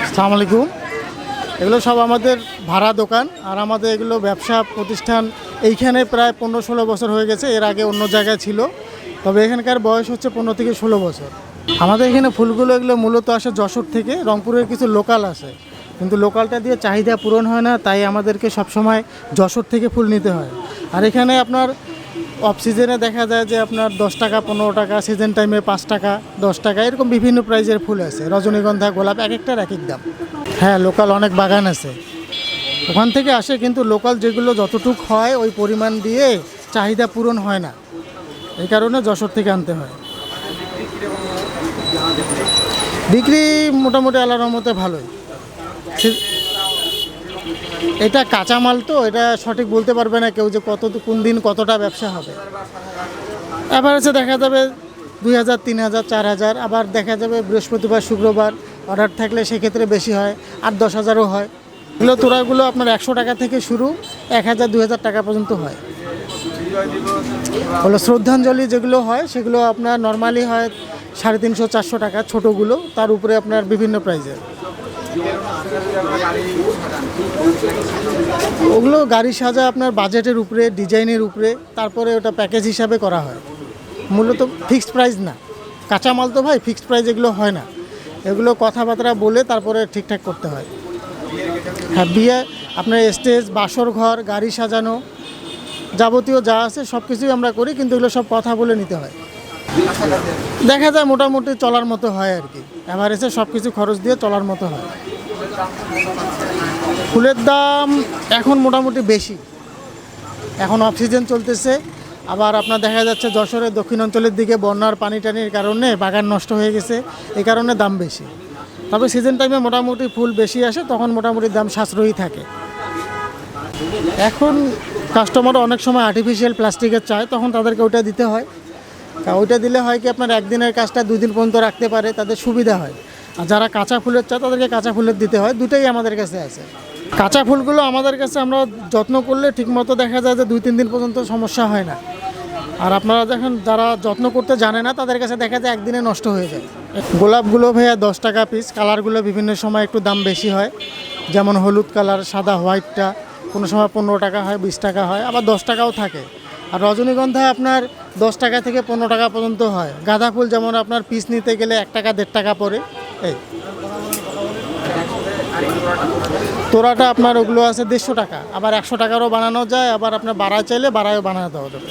আসসালামু আলাইকুম। এগুলো সব আমাদের ভাড়া দোকান, আর আমাদের এগুলো ব্যবসা প্রতিষ্ঠান এইখানে প্রায় 15-16 বছর হয়ে গেছে। এর আগে অন্য জায়গায় ছিল, তবে এখানকার বয়স হচ্ছে 15 থেকে 16 বছর। আমাদের এখানে ফুলগুলো এগুলো মূলত আসে যশোর থেকে, রংপুরের কিছু লোকাল আসে, কিন্তু লোকালটা দিয়ে চাহিদা পূরণ হয় না, তাই আমাদেরকে সবসময় যশোর থেকে ফুল নিতে হয়। আর এখানে আপনার অফ সিজনে দেখা যায় যে আপনার 10 টাকা 15 টাকা, সিজন টাইমে 5 টাকা 10 টাকা, এরকম বিভিন্ন প্রাইজের ফুল আছে। রজনীগন্ধা, গোলাপ এক একটার এক এক দাম। হ্যাঁ, লোকাল অনেক বাগান আছে, ওখান থেকে আসে, কিন্তু লোকাল যেগুলো যতটুক হয় ওই পরিমাণ দিয়ে চাহিদা পূরণ হয় না, এই কারণে যশোর থেকে আনতে হয়। বিক্রি মোটামুটি আল্লাহর রহমতে ভালোই। এটা কাঁচামাল তো, এটা সঠিক বলতে পারবে না কেউ যে কোন দিন কতটা ব্যবসা হবে। এভারেজে দেখা যাবে 2000, 3000, 4000, আবার দেখা যাবে বৃহস্পতিবার শুক্রবার অর্ডার থাকলে সেক্ষেত্রে বেশি হয়, 8-10 হাজারও হয়। এগুলো তোড়াগুলো আপনার 100 টাকা থেকে শুরু, 1000-2000 টাকা পর্যন্ত হয়। হলো শ্রদ্ধাঞ্জলি যেগুলো হয় সেগুলো আপনার নর্মালি হয় 350-400 টাকা, ছোটোগুলো, তার উপরে আপনার বিভিন্ন প্রাইজের। ওগুলো গাড়ি সাজা আপনার বাজেটের উপরে, ডিজাইনের উপরে, তারপরে ওটা প্যাকেজ হিসাবে করা হয়। মূলত ফিক্সড প্রাইস না, কাঁচামাল তো ভাই, ফিক্সড প্রাইস এগুলো হয় না, এগুলো কথাবার্তা বলে তারপরে ঠিকঠাক করতে হয়। হ্যাঁ, বিয়ে আপনার স্টেজ, বাসর ঘর, গাড়ি সাজানো, যাবতীয় যা আছে সব কিছুই আমরা করি, কিন্তু এগুলো সব কথা বলে নিতে হয়। দেখা যায় মোটামুটি চলার মতো হয় আর কি, এভারেজে সব কিছু খরচ দিয়ে চলার মতো হয়। ফুলের দাম এখন মোটামুটি বেশি, এখন অফ সিজন চলতেছে। আবার আপনার দেখা যাচ্ছে যশোরের দক্ষিণ অঞ্চলের দিকে বন্যার পানি টানির কারণে বাগান নষ্ট হয়ে গেছে, এই কারণে দাম বেশি। তবে সিজন টাইমে মোটামুটি ফুল বেশি আসে, তখন মোটামুটি দাম সাশ্রয়ী থাকে। এখন কাস্টমার অনেক সময় আর্টিফিশিয়াল প্লাস্টিকের চায়, তখন তাদেরকে ওইটা দিতে হয়। ওইটা দিলে হয় কি আপনার একদিনের কাজটা 2 দিন পর্যন্ত রাখতে পারে, তাদের সুবিধা হয়। আর যারা কাঁচা ফুলের চায় তাদেরকে কাঁচা ফুলের দিতে হয়, দুটোই আমাদের কাছে আছে। কাঁচা ফুলগুলো আমাদের কাছে আমরা যত্ন করলে ঠিকমতো দেখা যায় যে 2-3 দিন পর্যন্ত সমস্যা হয় না। আর আপনারা দেখেন যারা যত্ন করতে জানে না তাদের কাছে দেখা যায় একদিনে নষ্ট হয়ে যায়। গোলাপগুলো ভাইয়া 10 টাকা পিস, কালারগুলো বিভিন্ন সময় একটু দাম বেশি হয়, যেমন হলুদ কালার, সাদা, হোয়াইটটা কোনো সময় 15 টাকা হয়, 20 টাকা হয়, আবার 10 টাকাও থাকে। আর রজনীগন্ধা আপনার 10 টাকা থেকে 15 টাকা পর্যন্ত হয়। গাঁদা ফুল যেমন আপনার পিস নিতে গেলে 1 টাকা 1.5 টাকা পড়ে। এই তোড়াটা আপনার ওগুলো আছে 150 টাকা, আবার 100 টাকারও বানানো যায়, আবার আপনার বাড়ায় চাইলে বাড়ায়ও বানানো দেওয়া যাবে।